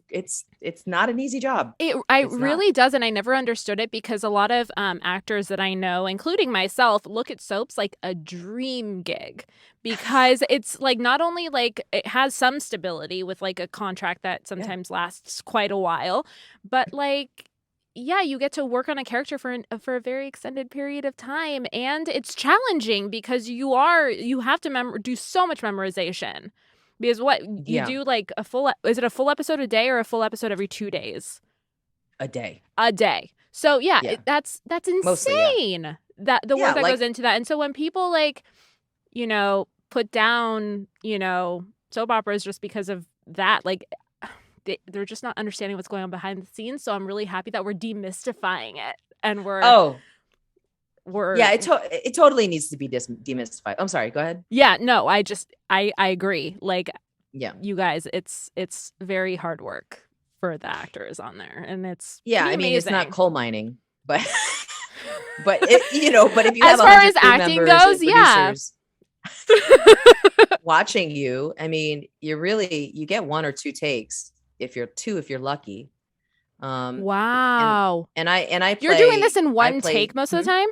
not an easy job.
It really does, and I never understood it, because a lot of actors that I know, including myself, look at soaps like a dream gig, because it's like not only like it has some stability with like a contract that sometimes lasts quite a while, but like you get to work on a character for a very extended period of time, and it's challenging because you have to do so much memorization. Because what you do, like is it a full episode a day or a full episode every 2 days?
A day.
So that's insane. Mostly, that the work that goes into that. And so when people like, put down, soap operas just because of that, like they're just not understanding what's going on behind the scenes. So I'm really happy that we're demystifying it, and
it totally needs to be demystified. I'm sorry, go ahead.
Yeah, no, I agree. Like, you guys, it's very hard work for the actors on there, and it's amazing.
It's not coal mining, but if you
as
have
far as acting goes,
watching you, you get 1 or 2 takes if you're lucky.
Wow.
And I
you're doing this in one take most of the time?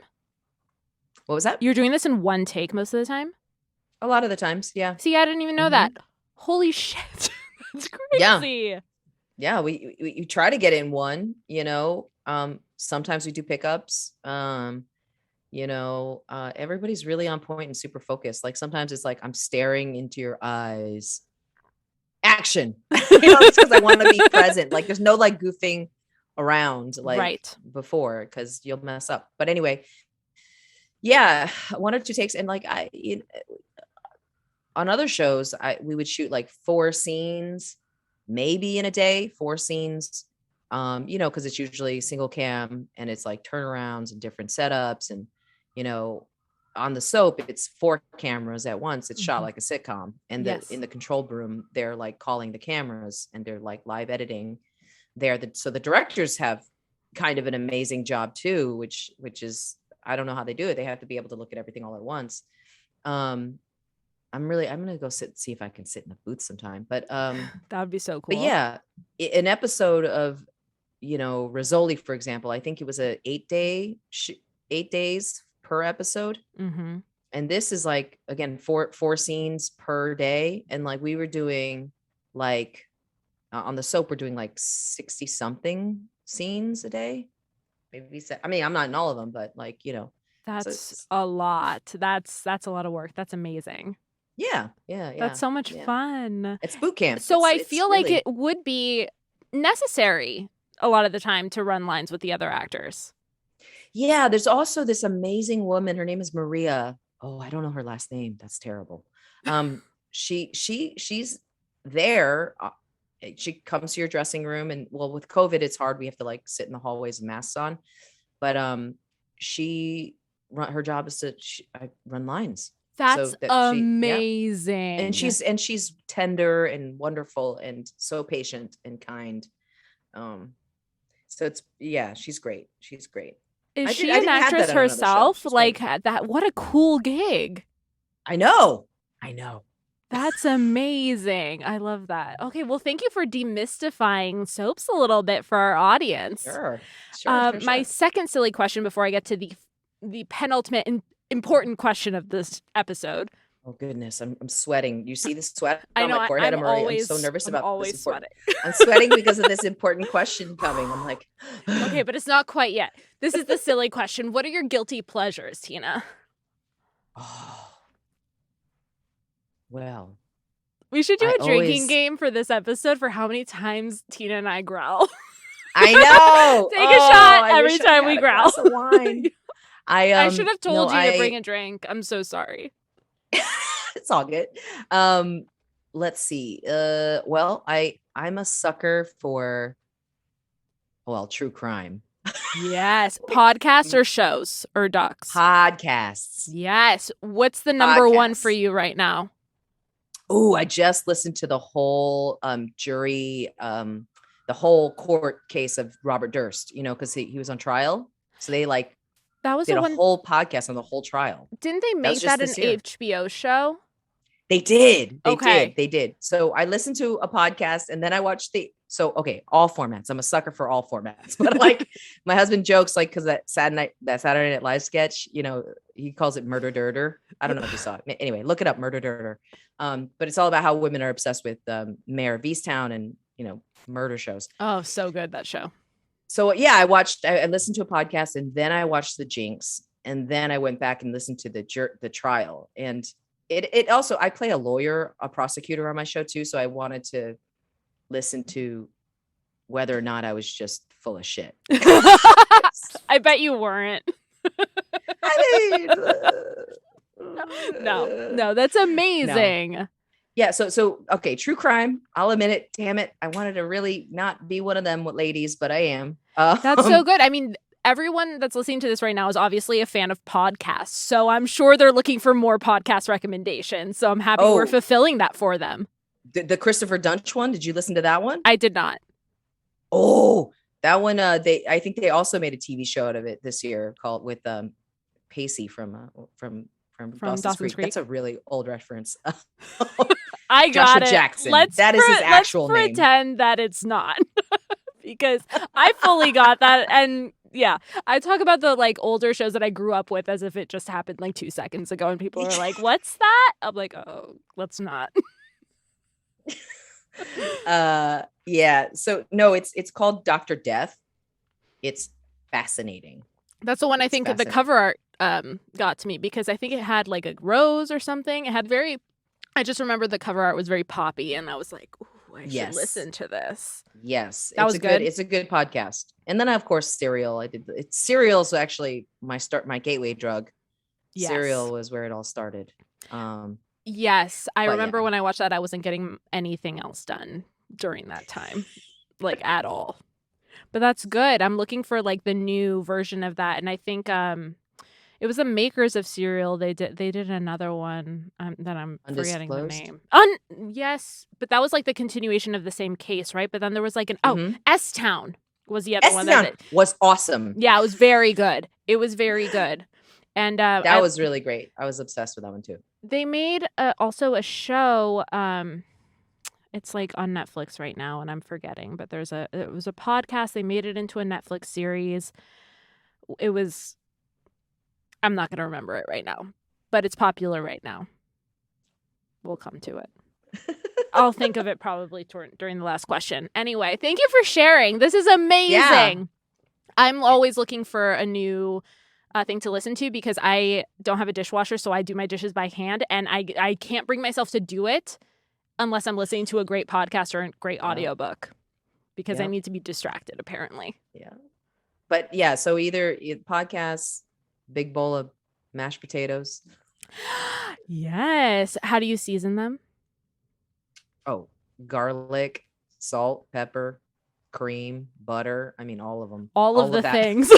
What was that?
You're doing this in one take most of the time?
A lot of the times, yeah.
See, I didn't even know that. Holy shit. It's
Yeah.
crazy.
Yeah, we try to get in one, sometimes we do pickups. Everybody's really on point and super focused. Like sometimes it's like I'm staring into your eyes. Action. It's because I want to be present. Like there's no like goofing around like
Right.
before because you'll mess up. But anyway, yeah, one or two takes. And like on other shows, we would shoot like 4 scenes, maybe in a day, 4 scenes. Because it's usually single cam and it's like turnarounds and different setups. And, on the soap, it's 4 cameras at once. It's shot like a sitcom. And
Yes.
in the control room, they're like calling the cameras and they're like live editing there. So the directors have kind of an amazing job too, which is, I don't know how they do it. They have to be able to look at everything all at once. I'm gonna go see if I can sit in the booth sometime. But
that would be so cool.
But yeah, an episode of Rizzoli, for example, I think it was a 8 days per episode.
Mm-hmm.
And this is like, again, four scenes per day. And like we were doing like on the soap, we're doing like 60 something scenes a day. Maybe I'm not in all of them, but like,
that's a lot. That's a lot of work. That's amazing.
Yeah.
That's so much fun.
It's boot camp.
So I feel like it would be necessary a lot of the time to run lines with the other actors.
Yeah, there's also this amazing woman. Her name is Maria. Oh, I don't know her last name. That's terrible. She's there. She comes to your dressing room, and well, with COVID, it's hard. We have to like sit in the hallways with masks on. But her job is to run lines.
That's amazing.
And she's tender and wonderful and so patient and kind. So she's great. She's great.
Is she an actress herself? Like that? What a cool gig.
I know.
That's amazing. I love that. Okay, well, thank you for demystifying soaps a little bit for our audience.
Sure.
My second silly question before I get to the penultimate important question of this episode.
Oh goodness, I'm sweating. You see the sweat
on
my forehead? I'm so nervous about this.
Sweating.
I'm sweating because of this important question coming. I'm like,
okay, but it's not quite yet. This is the silly question. What are your guilty pleasures, Tina?
Oh, well,
we should do a drinking game for this episode for how many times Tina and I growl.
I know.
Take a shot every time we growl.
Wine.
I should have told you to bring a drink. I'm so sorry.
It's all good. Let's see. I'm a sucker for true crime.
Yes. Podcasts or shows or docs?
Podcasts.
Yes. What's the number one for you right now?
Oh, I just listened to the whole jury, the whole court case of Robert Durst, because he was on trial. So they did a whole podcast on the whole trial.
Didn't they make that an HBO show?
They did. They did. So I listened to a podcast and then I watched all formats. I'm a sucker for all formats. But like my husband jokes because that Saturday Night Live sketch, he calls it Murder Dirter. I don't know if you saw it. Anyway, look it up, Murder Dirter. But it's all about how women are obsessed with Mayor of Easttown and murder shows.
Oh, so good, that show.
So yeah, I listened to a podcast and then I watched The Jinx and then I went back and listened to the trial. And it also, I play a prosecutor on my show too. So I wanted to listen to whether or not I was just full of shit.
I bet you weren't. No, that's amazing.
No. Yeah. So, okay. True crime. I'll admit it. Damn it. I wanted to really not be one of them ladies, but I am.
That's so good. I mean, everyone that's listening to this right now is obviously a fan of podcasts. So I'm sure they're looking for more podcast recommendations. So I'm happy we're fulfilling that for them.
The Christopher Dunch one. Did you listen to that one?
I did not.
Oh, that one. I think they also made a TV show out of it this year called with Pacey from Dawson's Creek. That's a really old reference.
I got
Joshua
it.
Jackson. That is his actual name.
Let's pretend that it's not. Because I fully got that. And yeah, I talk about the older shows that I grew up with as if it just happened 2 seconds ago. And people are like, what's that? I'm like, oh, let's not.
Yeah. So no, it's called Dr. Death. It's fascinating.
That's the one I
It's
think the
fascinating.
cover art got to me because I think it had like a rose or something. It had very I just remember the cover art was very poppy and I was like, ooh, I should
Yes.
listen to this.
Yes.
That was good.
It's a good podcast. And then of course Serial. Serial's actually my gateway drug. Serial
Yes.
was where it all started.
Yes. I
But
remember
yeah.
when I watched that, I wasn't getting anything else done during that time, like at all. But that's good. I'm looking for like the new version of that. And I think it was the makers of Serial. They did another one that I'm forgetting the
Undisclosed.
name. Yes, but that was like the continuation of the same case, right? But then there was like S Town was the other one
S-Town was awesome.
Yeah, it was very good. It was very good. And
that was really great. I was obsessed with that one too.
They made also a show. It's like on Netflix right now, and I'm forgetting. But it was a podcast. They made it into a Netflix series. It was. I'm not going to remember it right now, but it's popular right now. We'll come to it. I'll think of it probably during the last question. Anyway, thank you for sharing. This is amazing. Yeah. I'm always looking for a new thing to listen to because I don't have a dishwasher, so I do my dishes by hand, and I can't bring myself to do it unless I'm listening to a great podcast or a great audiobook because I need to be distracted, apparently.
Yeah. But yeah, so either podcasts, big bowl of mashed potatoes.
Yes. How do you season them?
Oh, garlic, salt, pepper, cream, butter. I mean, all of them.
All of the things.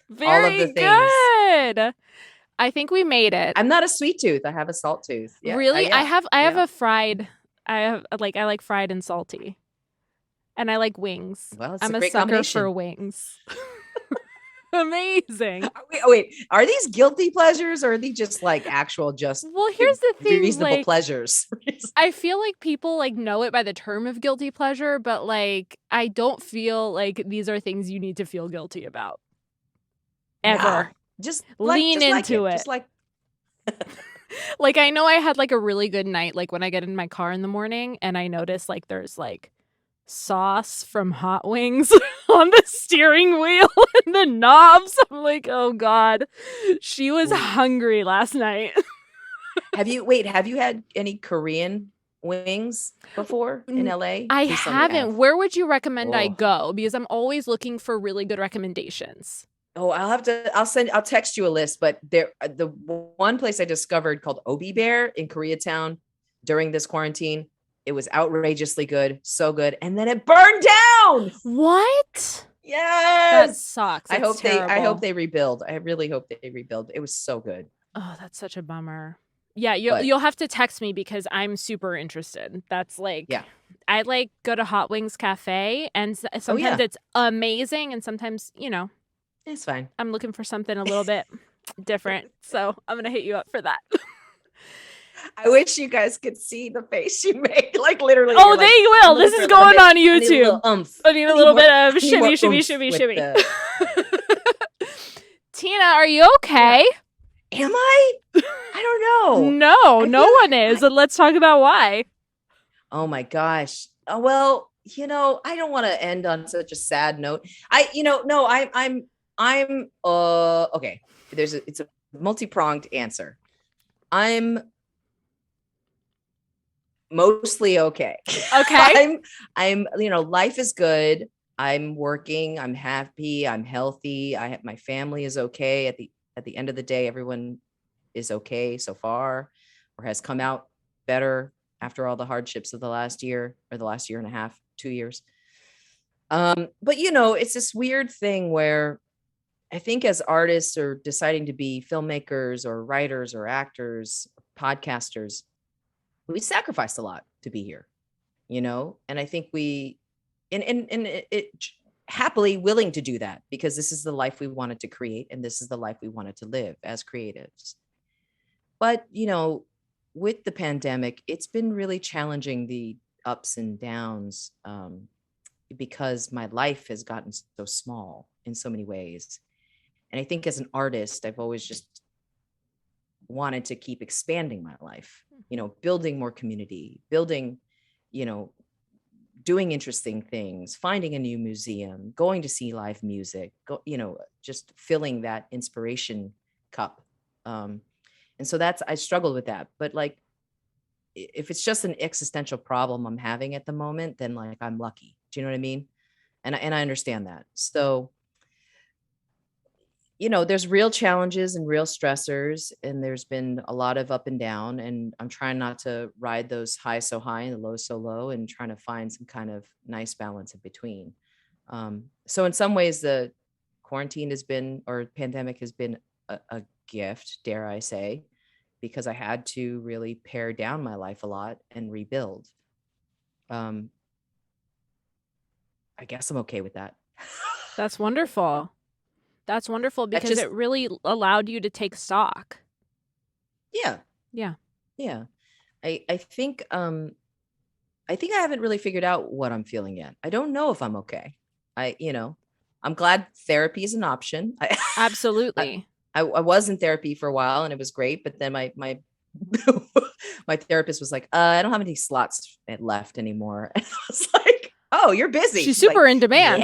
Very
all of the things.
Good. I think we made it.
I'm not a sweet tooth. I have a salt tooth. Yeah.
Really? I have a fried. I like fried and salty. And I like wings.
Well,
I'm a sucker for wings. Amazing.
Wait, are these guilty pleasures or are they just like actual
well, here's the thing,
reasonable
like,
pleasures?
I feel like people like know it by the term of guilty pleasure, but like I don't feel like these are things you need to feel guilty about. Ever.
Nah, just
lean into it.
Just like
like I know I had like a really good night like when I get in my car in the morning and I notice like there's like sauce from Hot Wings on the steering wheel and the knobs. I'm like, oh God, she was hungry last night.
Have you had any Korean wings before in LA?
I haven't. Where would you recommend I go? Because I'm always looking for really good recommendations.
Oh, I'll text you a list, but the one place I discovered called Obi Bear in Koreatown during this quarantine, it was outrageously good, so good, and then it burned down.
What?
Yes,
that sucks.
I hope they rebuild. I really hope they rebuild. It was so good.
Oh, that's such a bummer. Yeah, you'll have to text me because I'm super interested. That's like, I like go to Hot Wings Cafe, and sometimes it's amazing, and sometimes
it's fine.
I'm looking for something a little bit different, so I'm gonna hit you up for that.
I wish you guys could see the face you make. Like literally.
Oh, they will. This is going on YouTube. I need a little bit of shimmy. Tina, are you okay?
Am I? I don't
know. No one is. And let's talk about why.
Oh my gosh. Well, I don't want to end on such a sad note. I'm okay. It's a multi-pronged answer. I'm mostly okay.
Okay.
I'm life is good. I'm working. I'm happy. I'm healthy. My family is okay. At the end of the day, everyone is okay so far, or has come out better after all the hardships of the last year or the last year and a half, 2 years. But it's this weird thing where I think as artists or deciding to be filmmakers or writers or actors, podcasters, we sacrificed a lot to be here, and I think we, and it happily willing to do that because this is the life we wanted to create and this is the life we wanted to live as creatives. But, with the pandemic, it's been really challenging, the ups and downs, because my life has gotten so small in so many ways. And I think as an artist, I've always just wanted to keep expanding my life, building more community, building, you know, doing interesting things, finding a new museum, going to see live music, just filling that inspiration cup. And so I struggled with that. But like, if it's just an existential problem I'm having at the moment, then like I'm lucky. Do you know what I mean? And I understand that. So, there's real challenges and real stressors, and there's been a lot of up and down, and I'm trying not to ride those highs so high and the lows so low, and trying to find some kind of nice balance in between. So in some ways, the quarantine or pandemic has been a gift, dare I say, because I had to really pare down my life a lot and rebuild. I guess I'm okay with that.
That's wonderful. That's wonderful
That's
because
just,
it really allowed you to take stock.
yeah,
Yeah.
yeah. I think I think I haven't really figured out what I'm feeling yet. I don't know if I'm okay. I'm glad therapy is an option. I,
Absolutely.
I was in therapy for a while and it was great, but then my my therapist was like, I don't have any slots left anymore. And I was like, oh, you're busy.
She's
She's like,
super in demand.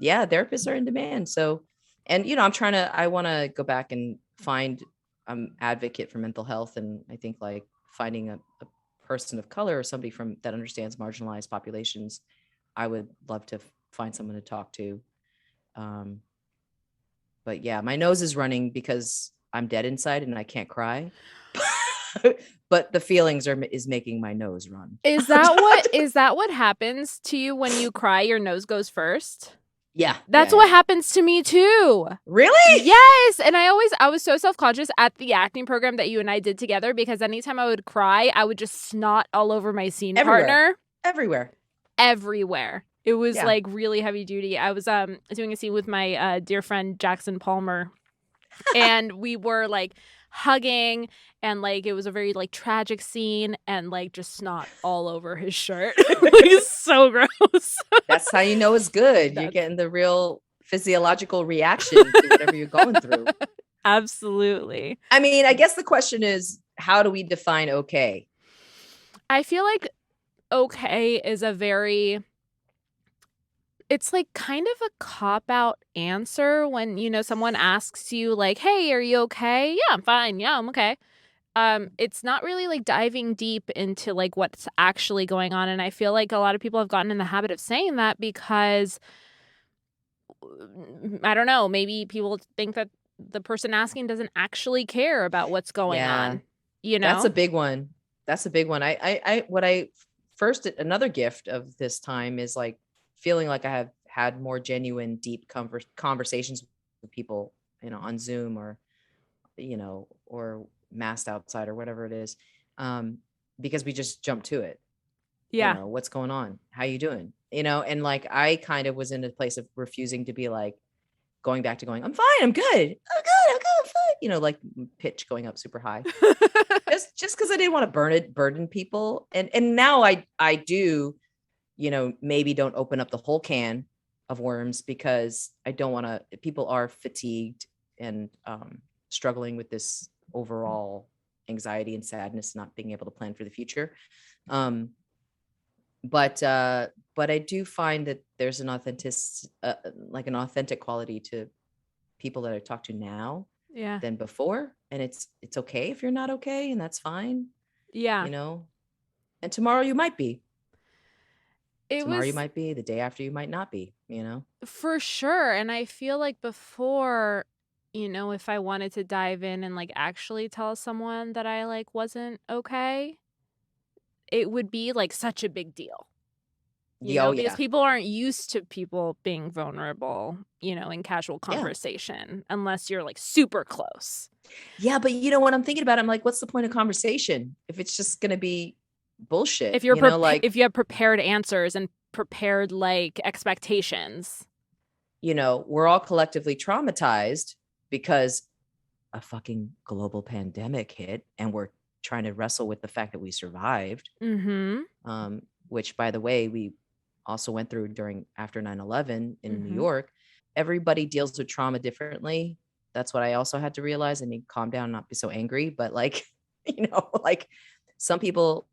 yeah, therapists are in demand. So, and I want to go back and find advocate for mental health. And I think like finding a person of color or somebody that understands marginalized populations, I would love to find someone to talk to. But yeah, my nose is running because I'm dead inside and I can't cry. But the feelings is making my nose run.
Is that what happens to you when you cry? Your nose goes first?
Yeah.
That's what happens to me too.
Really?
Yes. And I was so self-conscious at the acting program that you and I did together because anytime I would cry, I would just snot all over my scene partner. Everywhere. It was like really heavy duty. I was doing a scene with my dear friend Jackson Palmer, and we were like hugging, and like it was a very like tragic scene, and like just snot all over his shirt. Like so gross.
That's how you know it's good. You're getting the real physiological reaction to whatever you're going through.
Absolutely.
I mean, I guess the question is, how do we define okay?
I feel like okay is it's like kind of a cop-out answer when, someone asks you like, hey, are you okay? Yeah, I'm fine. Yeah, I'm okay. It's not really like diving deep into like what's actually going on. And I feel like a lot of people have gotten in the habit of saying that because I don't know, maybe people think that the person asking doesn't actually care about what's going on.
That's a big one. Another gift of this time is like feeling like I have had more genuine, deep conversations with people, on Zoom or, or masked outside or whatever it is. Because we just jump to it.
Yeah.
What's going on? How you doing? And like, I kind of was in a place of refusing to be like, going back to going, I'm fine. I'm good. I'm fine. Like pitch going up super high. just because I didn't want to burden people. And now I do, maybe don't open up the whole can of worms because I don't want to, people are fatigued and struggling with this overall anxiety and sadness, not being able to plan for the future. But I do find that there's an authentic quality to people that I talk to now than before. And it's okay if you're not okay, and that's fine.
Yeah.
And tomorrow you might be.
You
might be, the day after you might not be,
For sure. And I feel like before, if I wanted to dive in and like actually tell someone that I like wasn't okay, it would be like such a big deal. Because people aren't used to people being vulnerable, in casual conversation unless you're like super close.
Yeah, but when I'm thinking about it, I'm like, what's the point of conversation if it's just going to be bullshit?
If if you have prepared answers and prepared like expectations.
We're all collectively traumatized because a fucking global pandemic hit, and we're trying to wrestle with the fact that we survived.
Mm-hmm.
Which, by the way, we also went through after 9/11 in New York. Everybody deals with trauma differently. That's what I also had to realize. I need to calm down, not be so angry. But like, like some people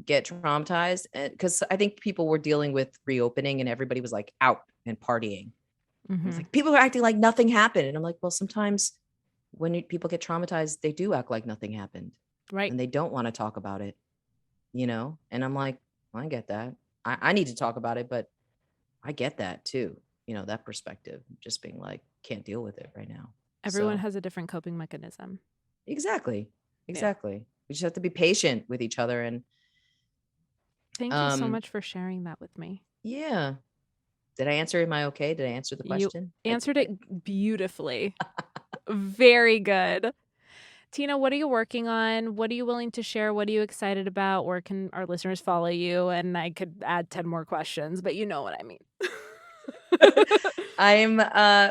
get traumatized, because I think people were dealing with reopening and everybody was like out and partying. It's like people are acting like nothing happened. And I'm like, well, sometimes when people get traumatized, they do act like nothing happened.
Right.
And they don't want to talk about it, And I'm like, well, I get that. I need to talk about it, but I get that too. That perspective, just being like, can't deal with it right now.
Everyone has a different coping mechanism.
Exactly. Yeah. We just have to be patient with each other. And
thank you so much for sharing that with me.
Yeah. Did I answer? Am I okay? Did I answer the question?
You answered it beautifully. Very good. Tina, what are you working on? What are you willing to share? What are you excited about? Where can our listeners follow you? And I could add 10 more questions, but you know what I mean.
I'm,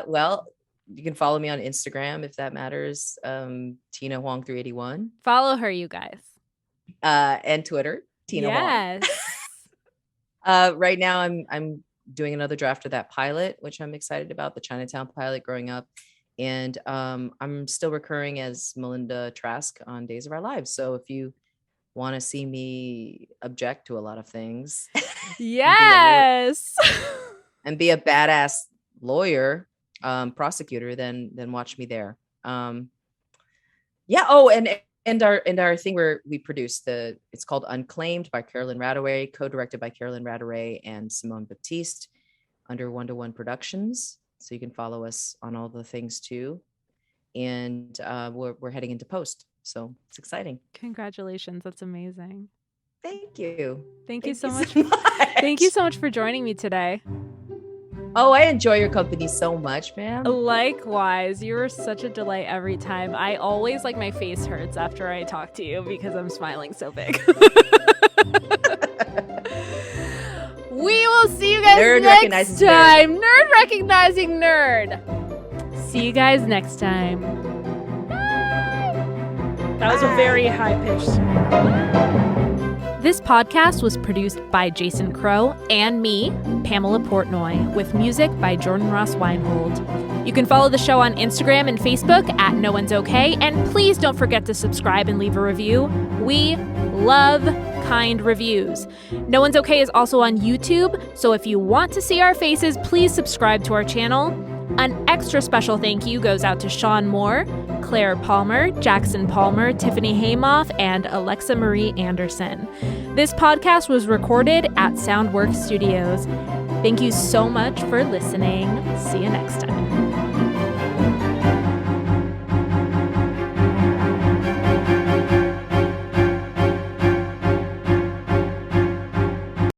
well, you can follow me on Instagram if that matters. Tina Huang 381.
Follow her, you guys.
And Twitter, Tina Huang. Right now I'm doing another draft of that pilot, which I'm excited about, the Chinatown pilot, growing up. And I'm still recurring as Melinda Trask on Days of Our Lives. So if you want to see me object to a lot of things,
yes,
and be a badass lawyer, prosecutor, then watch me there. Yeah. Oh, and our thing where we produced it's called Unclaimed by Carolyn Radaway, co-directed by Carolyn Radaway and Simone Baptiste, under 1-to-1 Productions. So you can follow us on all the things too. And we're heading into post. So it's exciting.
Congratulations. That's amazing.
Thank you.
Thank you so much. Thank you so much for joining me today.
Oh, I enjoy your company so much, man.
Likewise. You are such a delight every time. I always, my face hurts after I talk to you because I'm smiling so big. We will see you guys next time. Nerd recognizing nerd. See you guys next time. Bye. That was a very high-pitched. This podcast was produced by Jason Crow and me, Pamela Portnoy, with music by Jordan Ross Weinhold. You can follow the show on Instagram and Facebook at No One's Okay, and please don't forget to subscribe and leave a review. We love kind reviews. No One's Okay is also on YouTube, so if you want to see our faces, please subscribe to our channel. An extra special thank you goes out to Sean Moore, Claire Palmer, Jackson Palmer, Tiffany Haymoff, and Alexa Marie Anderson. This podcast was recorded at Soundworks Studios. Thank you so much for listening. See you next time.